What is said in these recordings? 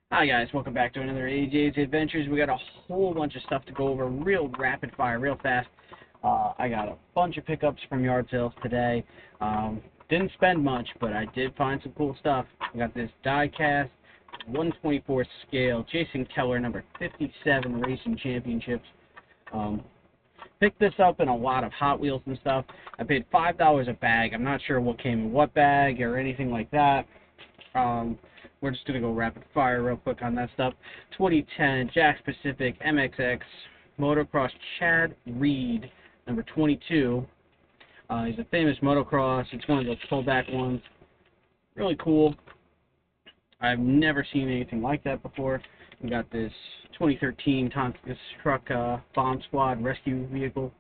Hi guys, welcome back to another AJ's Adventures. We got a whole bunch of stuff to go over real rapid fire, real fast. I got a bunch of pickups from yard sales today. Didn't spend much, but I did find some cool stuff. I got this die-cast 124 scale Jason Keller number 57 Racing Championships. Picked this up in a lot of Hot Wheels and stuff. I paid $5 a bag. I'm not sure what came in what bag or anything like that. We're just going to go rapid fire real quick on that stuff. 2010 Jakks Pacific MXX Motocross Chad Reed, number 22. He's a famous motocross. It's one of those pullback ones. Really cool. I've never seen anything like that before. We got this 2013 Tonka's Truck Bomb Squad rescue vehicle.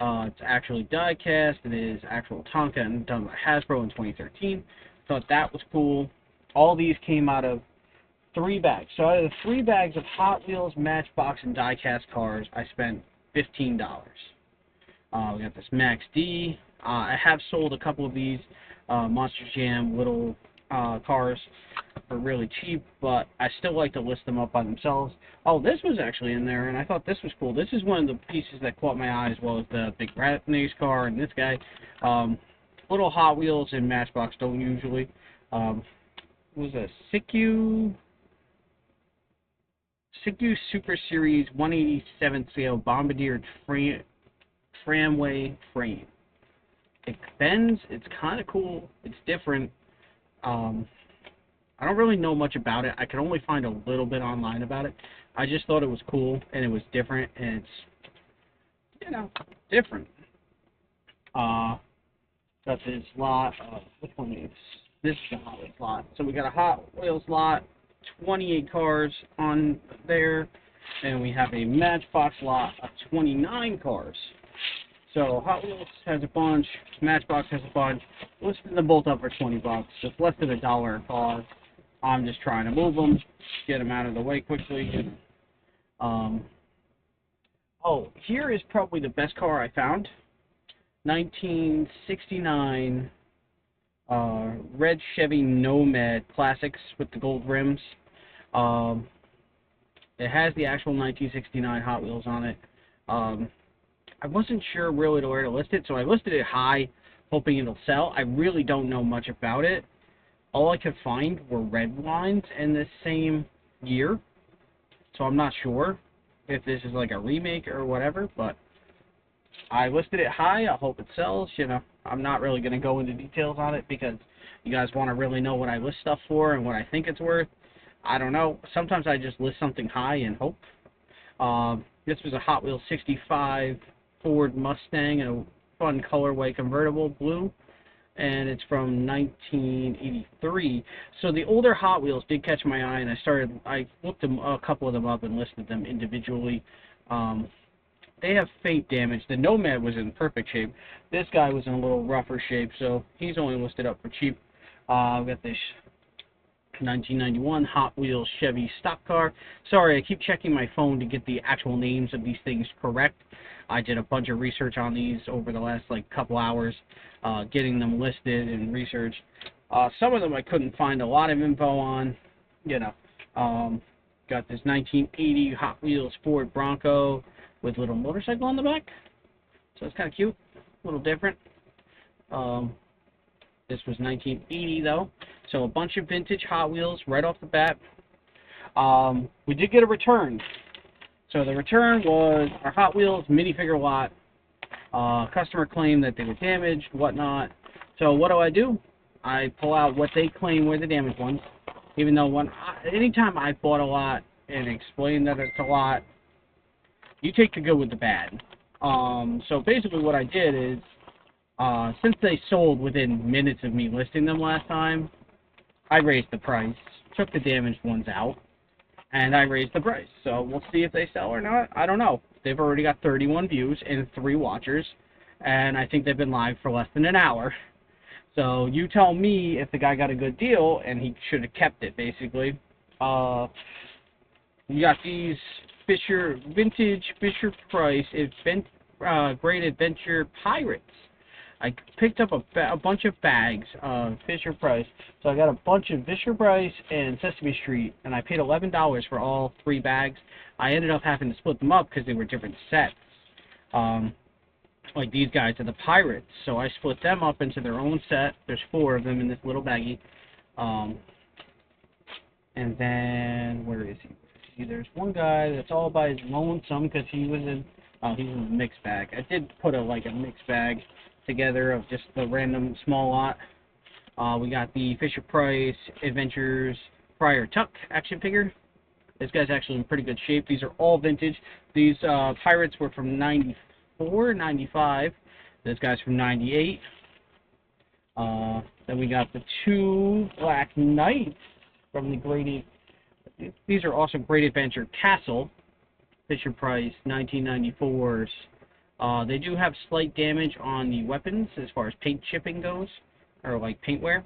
It's actually die-cast. It is actual Tonka and done by Hasbro in 2013. Thought that was cool. All these came out of 3 bags. So out of the 3 bags of Hot Wheels, Matchbox, and die-cast cars, I spent $15. We got this Max D. I have sold a couple of these Monster Jam little cars for really cheap, but I still like to list them up by themselves. Oh, this was actually in there, and I thought this was cool. This is one of the pieces that caught my eye, as well as the big Rat Race car and this guy. Little Hot Wheels and Matchbox don't usually. Was a Siku Super Series 187 scale Bombardier tramway frame. It bends. It's kind of cool. It's different. I don't really know much about it. I could only find a little bit online about it. I just thought it was cool and it was different, and it's different. Got this lot. Which one is this? Is a Hot Wheels lot. So we got a Hot Wheels lot, 28 cars on there, and we have a Matchbox lot of 29 cars. So Hot Wheels has a bunch, Matchbox has a bunch. Listed them both up for $20. Just less than $1 a car. I'm just trying to move them, get them out of the way quickly. Oh, here is probably the best car I found. 1969 red Chevy Nomad Classics with the gold rims. It has the actual 1969 Hot Wheels on it. I wasn't sure really where to list it, so I listed it high, hoping it'll sell. I really don't know much about it. All I could find were red lines in the same year, so I'm not sure if this is like a remake or whatever, but I listed it high. I hope it sells. I'm not really going to go into details on it because you guys want to really know what I list stuff for and what I think it's worth. I don't know. Sometimes I just list something high and hope. This was a Hot Wheels 65 Ford Mustang in a fun colorway convertible blue, and it's from 1983. So the older Hot Wheels did catch my eye, and I looked them, a couple of them up and listed them individually. They have faint damage. The Nomad was in perfect shape. This guy was in a little rougher shape, so he's only listed up for cheap. I've got this 1991 Hot Wheels Chevy stock car. Sorry, I keep checking my phone to get the actual names of these things correct. I did a bunch of research on these over the last couple hours, getting them listed and researched. Some of them I couldn't find a lot of info on. Got this 1980 Hot Wheels Ford Bronco with a little motorcycle on the back. So it's kind of cute, a little different. This was 1980 though, so a bunch of vintage Hot Wheels right off the bat. We did get a return. So the return was our Hot Wheels minifigure lot. Customer claimed that they were damaged, whatnot. So what do? I pull out what they claim were the damaged ones. Even though anytime I bought a lot and explained that it's a lot, you take the good with the bad. So basically what I did is, since they sold within minutes of me listing them last time, I raised the price, took the damaged ones out, and I raised the price. So we'll see if they sell or not. I don't know. They've already got 31 views and 3 watchers, and I think they've been live for less than an hour. So you tell me if the guy got a good deal, and he should have kept it, basically. You got these vintage Fisher Price Great Adventure Pirates. I picked up a bunch of bags of Fisher-Price. So I got a bunch of Fisher-Price and Sesame Street, and I paid $11 for all 3 bags. I ended up having to split them up because they were different sets. Like these guys are the Pirates, so I split them up into their own set. There's 4 of them in this little baggie. And then, where is he? See, there's one guy that's all by his lonesome because he was in, he's in a mixed bag. I did put a mixed bag together of just the random small lot. We got the Fisher-Price Adventures Friar Tuck action figure. This guy's actually in pretty good shape. These are all vintage. These Pirates were from 94, 95. This guy's from 98. Then we got the 2 Black Knights from the Great. These are also Great Adventure Castle, Fisher-Price 1994s. They do have slight damage on the weapons as far as paint chipping goes, or like paint wear.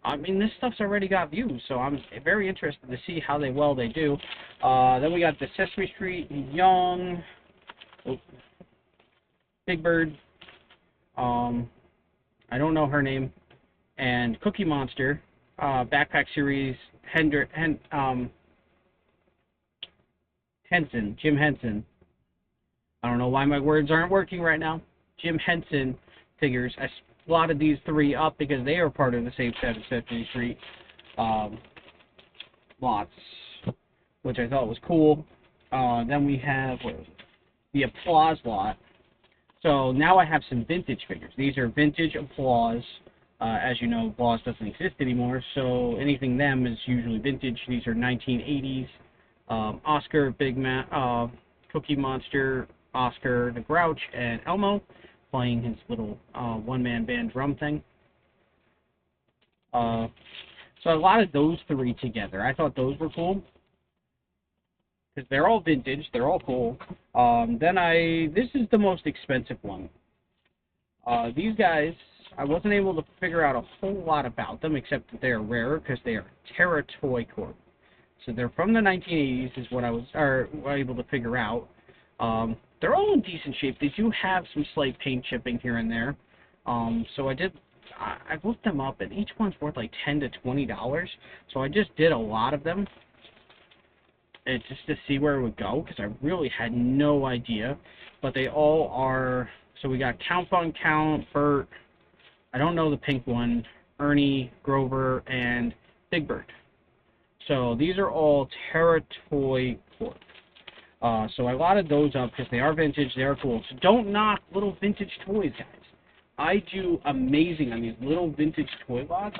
I mean, this stuff's already got views, so I'm very interested to see how well they do. Then we got the Sesame Street Young, Big Bird, I don't know her name, and Cookie Monster, Backpack Series, Henson, Jim Henson. I don't know why my words aren't working right now. Jim Henson figures. I slotted these 3 up because they are part of the same set as Sesame Street lots, which I thought was cool. Then we have the Applause lot. So now I have some vintage figures. These are vintage Applause. As you know, Applause doesn't exist anymore, so anything them is usually vintage. These are 1980s. Oscar, Cookie Monster, Oscar the Grouch, and Elmo playing his little one-man band drum thing. So I allotted those 3 together. I thought those were cool because they're all vintage. They're all cool. This is the most expensive one. These guys, I wasn't able to figure out a whole lot about them except that they are rare because they are Terra Toy Corp. So they're from the 1980s is what I was able to figure out. They're all in decent shape. They do have some slight paint chipping here and there. So I looked them up, and each one's worth like $10 to $20. So I just did a lot of them, and just to see where it would go, because I really had no idea. But they all are. So we got Count Fun Count, Bert. I don't know the pink one. Ernie, Grover, and Big Bird. So these are all Terra Toy Corp. So I allotted those up because they are vintage, they are cool. So don't knock little vintage toys, guys. I do amazing on these little vintage toy lots,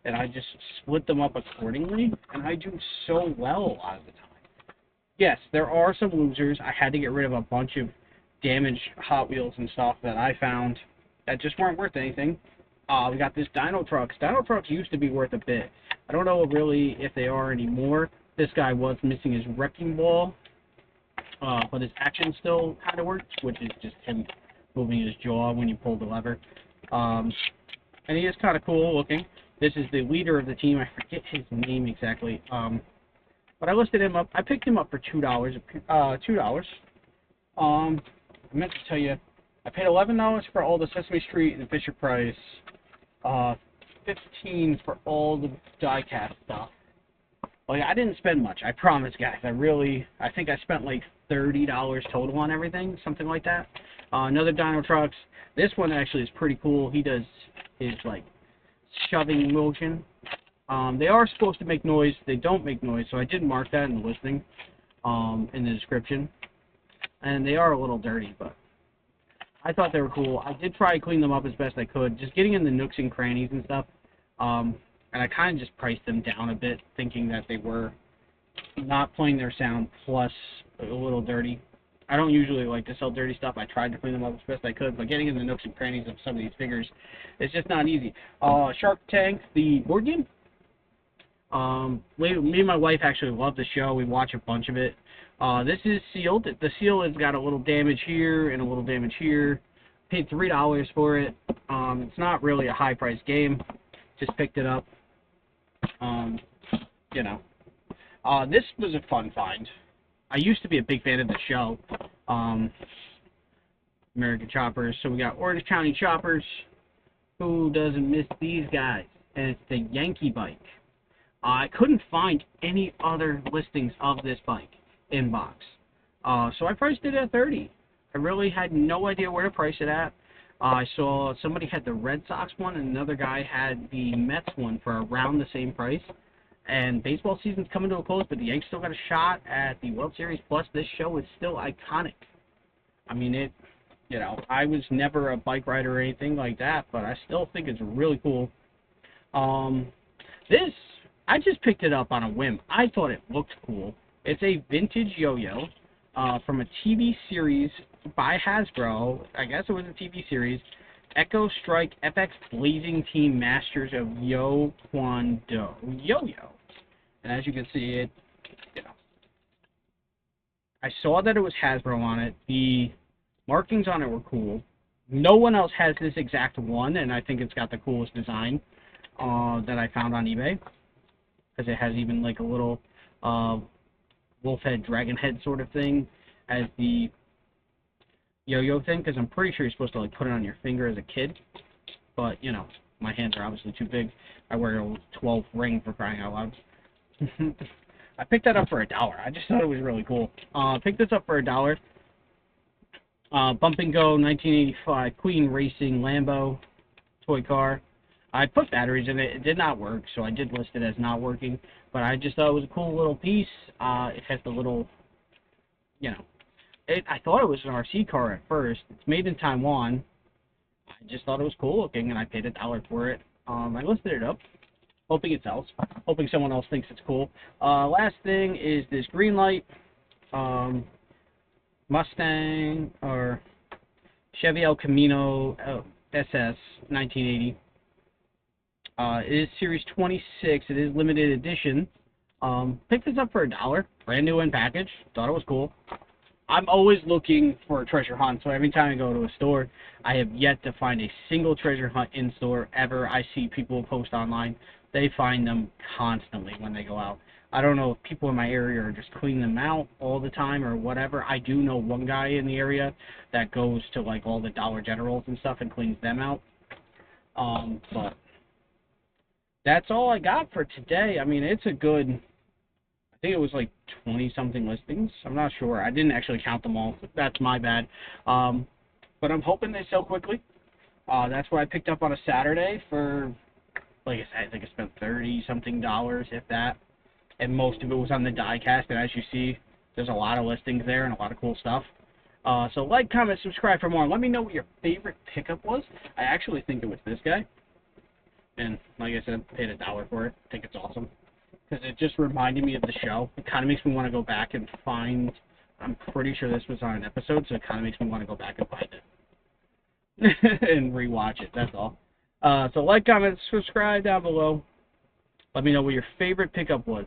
and I just split them up accordingly, and I do so well a lot of the time. Yes, there are some losers. I had to get rid of a bunch of damaged Hot Wheels and stuff that I found that just weren't worth anything. We got this Dino Trucks. Dino Trucks used to be worth a bit. I don't know really if they are anymore. This guy was missing his wrecking ball, but his action still kind of works, which is just him moving his jaw when you pull the lever. And he is kind of cool looking. This is the leader of the team. I forget his name exactly. But I listed him up. I picked him up for $2. $2. I meant to tell you, I paid $11 for all the Sesame Street and Fisher-Price. $15 for all the die-cast stuff. Like, I didn't spend much, I promise, guys. I think I spent like $30 total on everything, something like that. Another Dino Trucks. This one actually is pretty cool. He does his, like, shoving motion. They are supposed to make noise. They don't make noise, so I did mark that in the listing, in the description. And they are a little dirty, but I thought they were cool. I did try to clean them up as best I could, just getting in the nooks and crannies and stuff. And I kind of just priced them down a bit, thinking that they were not playing their sound plus a little dirty. I don't usually like to sell dirty stuff. I tried to clean them up as best I could, but getting in the nooks and crannies of some of these figures is just not easy. Shark Tank, the board game. Me and my wife actually love the show. We watch a bunch of it. This is sealed. The seal has got a little damage here and a little damage here. Paid $3 for it. It's not really a high-priced game. Just picked it up. You know. This was a fun find. I used to be a big fan of the show. American choppers. So we got Orange County choppers. Who doesn't miss these guys? And it's the Yankee bike. I couldn't find any other listings of this bike in box. So I priced it at $30. I really had no idea where to price it at. I saw somebody had the Red Sox one and another guy had the Mets one for around the same price. And baseball season's coming to a close, but the Yanks still got a shot at the World Series. Plus, this show is still iconic. I mean, I was never a bike rider or anything like that, but I still think it's really cool. This, I just picked it up on a whim. I thought it looked cool. It's a vintage yo-yo from a TV series by Hasbro. I guess it was a TV series. Echo Strike FX Blazing Team Masters of Yo Kwon Do Yo-Yo. And as you can see, I saw that it was Hasbro on it. The markings on it were cool. No one else has this exact one, and I think it's got the coolest design that I found on eBay. Because it has even like a little wolf head, dragon head sort of thing as the yo-yo thing, because I'm pretty sure you're supposed to like put it on your finger as a kid, but my hands are obviously too big. I wear a 12 ring, for crying out loud. I picked that up for $1. I just thought it was really cool. Picked this up for $1. Bump and Go 1985 Queen Racing Lambo toy car. I put batteries in it. It did not work, so I did list it as not working. But I just thought it was a cool little piece. It has the little, I thought it was an RC car at first. It's made in Taiwan. I just thought it was cool looking, and I paid $1 for it. I listed it up, hoping it sells, hoping someone else thinks it's cool. Last thing is this green light Mustang or Chevy El Camino SS 1980. It is Series 26. It is limited edition. Picked this up for $1. Brand new in package. Thought it was cool. I'm always looking for a treasure hunt, so every time I go to a store, I have yet to find a single treasure hunt in store ever. I see people post online. They find them constantly when they go out. I don't know if people in my area are just cleaning them out all the time or whatever. I do know one guy in the area that goes to like all the Dollar Generals and stuff and cleans them out. But that's all I got for today. I mean, it's a good, I think it was like 20-something listings. I'm not sure. I didn't actually count them all. That's my bad. But I'm hoping they sell quickly. That's what I picked up on a Saturday for, like I said, I think I spent $30-something, if that. And most of it was on the diecast. And as you see, there's a lot of listings there and a lot of cool stuff. So like, comment, subscribe for more. Let me know what your favorite pickup was. I actually think it was this guy. And like I said, I paid $1 for it. I think it's awesome. Because it just reminded me of the show. It kind of makes me want to go back and find, I'm pretty sure this was on an episode, so it kind of makes me want to go back and find it. And rewatch it, that's all. So like, comment, subscribe down below. Let me know what your favorite pickup was.